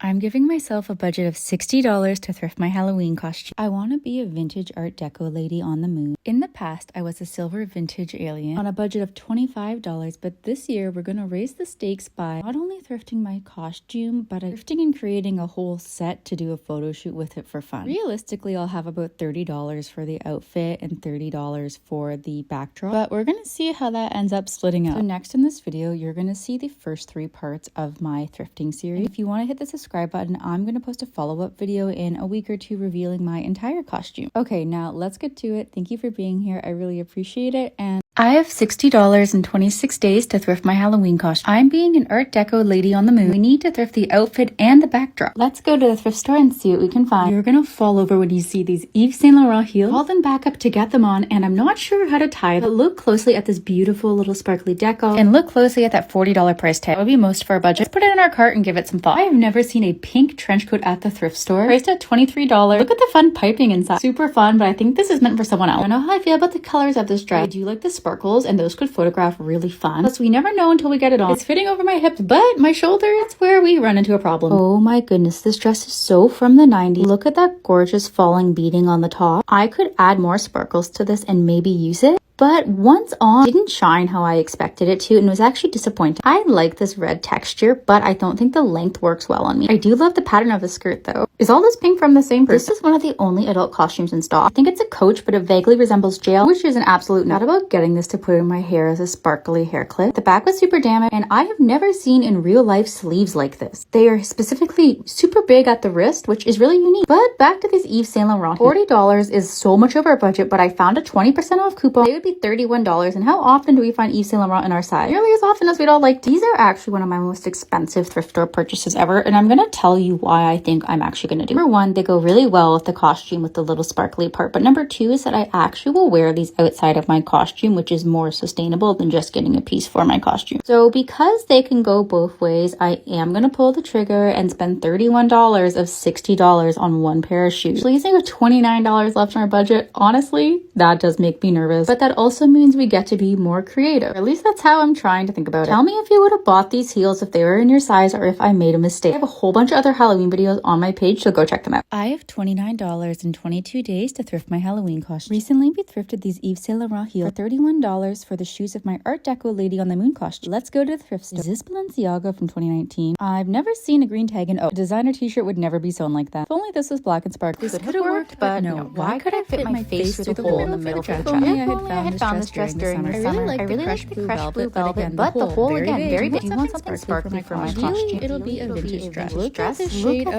I'm giving myself a budget of $60 to thrift my Halloween costume. I want to be a vintage art deco lady on the moon. In the past, I was a silver vintage alien on a budget of $25, but this year we're going to raise the stakes by not only thrifting my costume, but thrifting and creating a whole set to do a photo shoot with it for fun. Realistically, I'll have about $30 for the outfit and $30 for the backdrop, but we're going to see how that ends up splitting up. So next in this video, you're going to see the first 3 parts of my thrifting series. If you want to hit the subscribe button, I'm going to post a follow-up video in a week or 2 revealing my entire costume. Okay, now let's get to it. Thank you for being here. I really appreciate it. And I have $60 and 26 days to thrift my Halloween costume. I'm being an art deco lady on the moon. We need to thrift the outfit and the backdrop. Let's go to the thrift store and see what we can find. You're gonna fall over when you see these Yves Saint Laurent heels. Haul them back up to get them on, and I'm not sure how to tie them. But look closely at this beautiful little sparkly deco, and look closely at that $40 price tag. That would be most of our budget. Let's put it in our cart and give it some thought. I have never seen a pink trench coat at the thrift store. Priced at $23. Look at the fun piping inside. Super fun, but I think this is meant for someone else. I don't know how I feel about the colors of this dress. I do like the sparkles, and those could photograph really fun. Plus, we never know until we get it on. It's fitting over my hips, but my shoulder, it's where we run into a problem. Oh my goodness, this dress is so from the 90s. Look at that gorgeous falling beading on the top. I could add more sparkles to this and maybe use it. But once on, it didn't shine how I expected it to, and was actually disappointing. I like this red texture, but I don't think the length works well on me. I do love the pattern of the skirt though. Is all this pink from the same person? This is one of the only adult costumes in stock. I think it's a coach, but it vaguely resembles jail, which is an absolute nut. About getting this to put in my hair as a sparkly hair clip. The back was super damaged, and I have never seen in real life sleeves like this. They are specifically super big at the wrist, which is really unique. But back to these Yves Saint Laurent. $40 is so much over our budget, but I found a 20% off coupon. It would be $31. And how often do we find Yves Saint Laurent in our size? Nearly as often as we'd all like to. These are actually one of my most expensive thrift store purchases ever, and I'm gonna tell you why I think I'm actually gonna do. Number one, they go really well with the costume with the little sparkly part, but number two is that I actually will wear these outside of my costume, which is more sustainable than just getting a piece for my costume. So because they can go both ways, I am gonna pull the trigger and spend $31 of $60 on one pair of shoes. Leaving with $29 left in our budget, honestly, that does make me nervous, but that also means we get to be more creative. Or at least that's how I'm trying to think about it. Tell me if you would have bought these heels if they were in your size, or if I made a mistake. I have a whole bunch of other Halloween videos on my page, so go check them out. I have $29 and 22 days to thrift my Halloween costume. Recently, we thrifted these Yves Saint Laurent heels for $31 for the shoes of my art deco lady on the moon costume. Let's go to the thrift store. Is this Balenciaga from 2019? I've never seen a green tag, and a designer t-shirt would never be sewn like that. If only this was black and sparkly. This could have worked, but no. Why could I fit my face through the hole in the middle of the dress? If only I had found this dress during the summer. I really like the crushed blue velvet, but the hole again, very big. Do you want something sparkly for my costume? It'll be a vintage dress. Look at the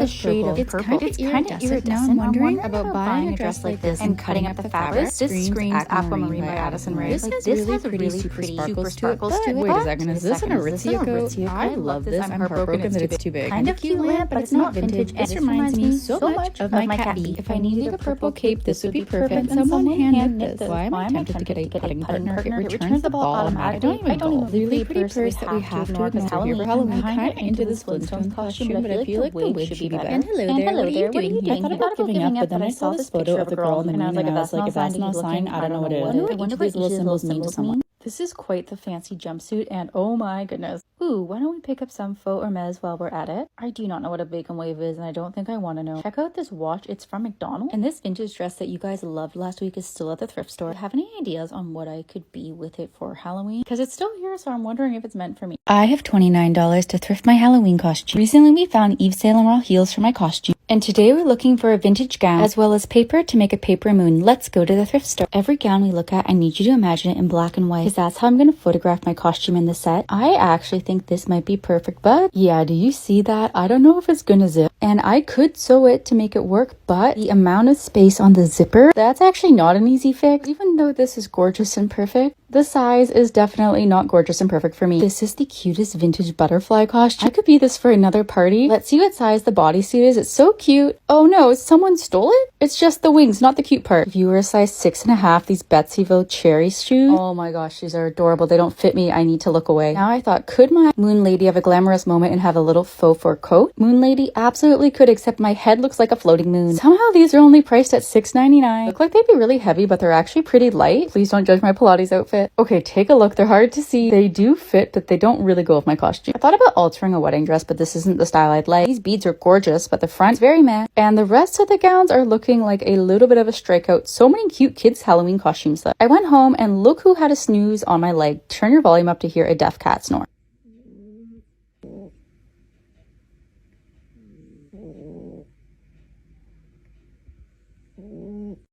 shade of purple. It's kind of iridescent. Now I'm wondering about buying a dress like this and cutting up the fabric. This screams Aquamarine by Addison Rae. This has really pretty super sparkles to it. Wait a second, is this an Aritzia coat? I love this. I'm heartbroken that it's too big. Kind of cute lamp, but it's not vintage. This reminds me so much of my cat Bee. If I needed a purple cape, this would be perfect. And someone hand knit this. Why am I tempted to get a cutting partner? It returns the ball automatically. I don't even really pretty purse that we have to ignore for Halloween. I'm kind of into this Flintstones costume, but I feel like the wig should be better. And hello there, what are you doing here? I thought about giving up, but then I saw this photo of the girl in the moon, and I was like, if that's not a sign, I don't know what it is. I wonder what these little symbols mean to someone. This is quite the fancy jumpsuit, and oh my goodness. Ooh, why don't we pick up some faux Hermes while we're at it? I do not know what a bacon wave is, and I don't think I want to know. Check out this watch. It's from McDonald's. And this vintage dress that you guys loved last week is still at the thrift store. Have any ideas on what I could be with it for Halloween? Because it's still here, so I'm wondering if it's meant for me. I have $29 to thrift my Halloween costume. Recently, we found Yves Saint Laurent heels for my costume. And today we're looking for a vintage gown as well as paper to make a paper moon. Let's go to the thrift store. Every gown we look at, I need you to imagine it in black and white, because that's how I'm going to photograph my costume in the set. I actually think this might be perfect, but yeah, do you see that? I don't know if it's gonna zip, and I could sew it to make it work, but the amount of space on the zipper, that's actually not an easy fix. Even though this is gorgeous and perfect, the size is definitely not gorgeous and perfect for me. This is the cutest vintage butterfly costume. I could be this for another party. Let's see what size the bodysuit is. It's so cute. Oh no, someone stole it? It's just the wings, not the cute part. If you were a size 6.5, these Betsyville cherry shoes. Oh my gosh, these are adorable. They don't fit me. I need to look away. Now I thought, could my moon lady have a glamorous moment and have a little faux fur coat? Moon lady, absolutely absolutely could, except my head looks like a floating moon. Somehow these are only priced at $6.99. Look like they'd be really heavy, but they're actually pretty light. Please don't judge my Pilates outfit. Okay, take a look. They're hard to see. They do fit, but they don't really go with my costume. I thought about altering a wedding dress, but this isn't the style I'd like. These beads are gorgeous, but the front's very matte. And the rest of the gowns are looking like a little bit of a strikeout. So many cute kids' Halloween costumes though. I went home and look who had a snooze on my leg. Turn your volume up to hear a deaf cat snore.